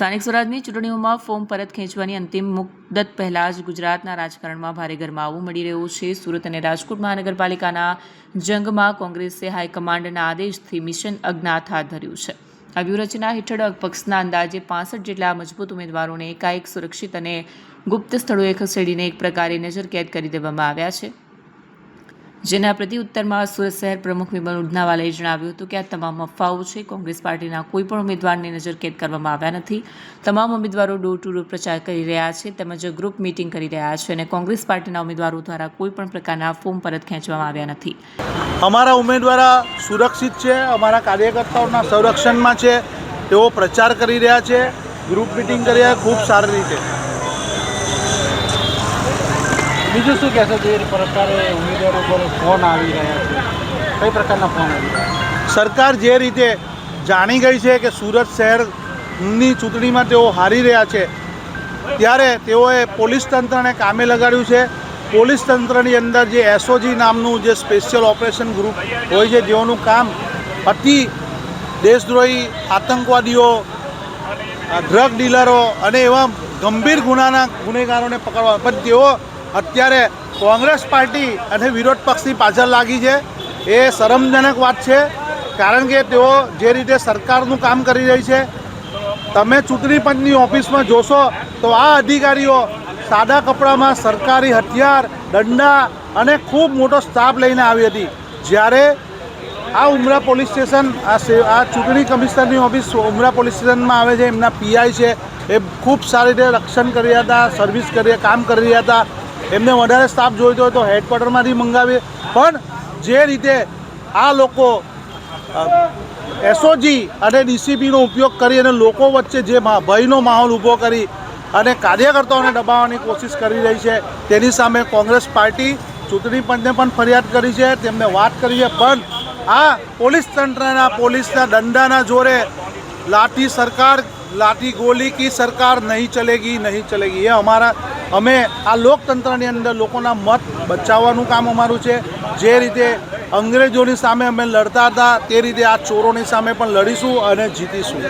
સ્થાનિક સ્વરાજની ચૂંટણીઓમાં ફોર્મ પરત ખેંચવાની અંતિમ મુદત પહેલાં જ ગુજરાતના રાજકારણમાં ભારે ગરમાવો મળી રહ્યો છે। સુરત અને રાજકોટ મહાનગરપાલિકાના જંગમાં કોંગ્રેસે હાઈકમાન્ડના આદેશથી મિશન અજ્ઞાત હાથ ધર્યું છે। આ વ્યૂહરચના હેઠળ પક્ષના અંદાજે 65 જેટલા મજબૂત ઉમેદવારોને એકાએક સુરક્ષિત અને ગુપ્ત સ્થળોએ ખસેડીને એક પ્રકારે નજરકેદ કરી દેવામાં આવ્યા છે। જેના પ્રત્યુત્તરમાં સુરત શહેર પ્રમુખ વિમલ ઉડનાવાલાએ જણાવ્યું હતું કે આ તમામ અફવાઓ છે। કોંગ્રેસ પાર્ટીના કોઈ પણ ઉમેદવારને નજરકેદ કરવામાં આવ્યા નથી। તમામ ઉમેદવારો ડોર ટુ ડોર પ્રચાર કરી રહ્યા છે તેમજ ગ્રુપ મીટિંગ કરી રહ્યા છે અને કોંગ્રેસ પાર્ટીના ઉમેદવારો દ્વારા કોઈ પણ પ્રકારના ફોર્મ પરત ખેંચવામાં આવ્યા નથી। અમારા ઉમેદવારો સુરક્ષિત છે, અમારા કાર્યકર્તાઓના સંરક્ષણમાં છે, તેઓ પ્રચાર કરી રહ્યા છે, ગ્રુપ મીટિંગ કરી રહ્યા ખૂબ સારી રીતે। બીજું શું કહેશો? જે પ્રકારે ઉમેદવારો પર ફોન આવી રહ્યા છે, કઈ પ્રકારના ફોન આવી રહ્યા છે? સરકાર જે રીતે જાણી ગઈ છે કે સુરત શહેરની ચૂંટણીમાં તેઓ હારી રહ્યા છે, ત્યારે તેઓએ પોલીસ તંત્રને કામે લગાડ્યું છે। પોલીસ તંત્રની અંદર જે એસઓજી નામનું જે સ્પેશિયલ ઓપરેશન ગ્રુપ હોય છે, જેઓનું કામ અતિ દેશદ્રોહી આતંકવાદીઓ, ડ્રગ ડીલરો અને એવા ગંભીર ગુનેગારોને પકડવા, પણ તેઓ અત્યારે કોંગ્રેસ પાર્ટી અને વિરોધ પક્ષની પાછળ લાગી છે। એ શરમજનક વાત છે, કારણ કે તેઓ જે રીતે સરકારનું કામ કરી રહી છે, તમે ચૂંટણી પંચની ઓફિસમાં જોશો તો આ અધિકારીઓ સાદા કપડામાં સરકારી હથિયાર, દંડા અને ખૂબ મોટો સ્ટાફ લઈને આવી હતી। જ્યારે આ ઉમરા પોલીસ સ્ટેશન, આ ચૂંટણી કમિશનરની ઓફિસ ઉમરા પોલીસ સ્ટેશનમાં આવે છે, એમના પીઆઈ છે, એ ખૂબ સારી રીતે રક્ષણ કરી રહ્યા હતા, સર્વિસ કામ કરી રહ્યા હતા। એમને વધારે સ્ટાફ જોઈતો હોય તો હેડક્વાર્ટરમાંથી મંગાવીએ, પણ જે રીતે આ લોકો એસઓજી અને ડીસીપીનો ઉપયોગ કરી અને લોકો વચ્ચે જે ભયનો માહોલ ઊભો કરી અને કાર્યકર્તાઓને દબાવવાની કોશિશ કરી રહી છે, તેની સામે કોંગ્રેસ પાર્ટી ચૂંટણી પંચને પણ ફરિયાદ કરી છે, તેમને વાત કરી છે, પણ આ પોલીસ તંત્રના પોલીસના દંડાના જોરે લાઠી ગોલી કી સરકાર નહીં ચલેગી। એ અમે આ લોકતંત્રની અંદર લોકોના મત બચાવવાનું કામ અમારું છે। જે રીતે અંગ્રેજોની સામે અમે લડતા હતા, તે રીતે આ ચોરોની સામે પણ લડીશું અને જીતીશું।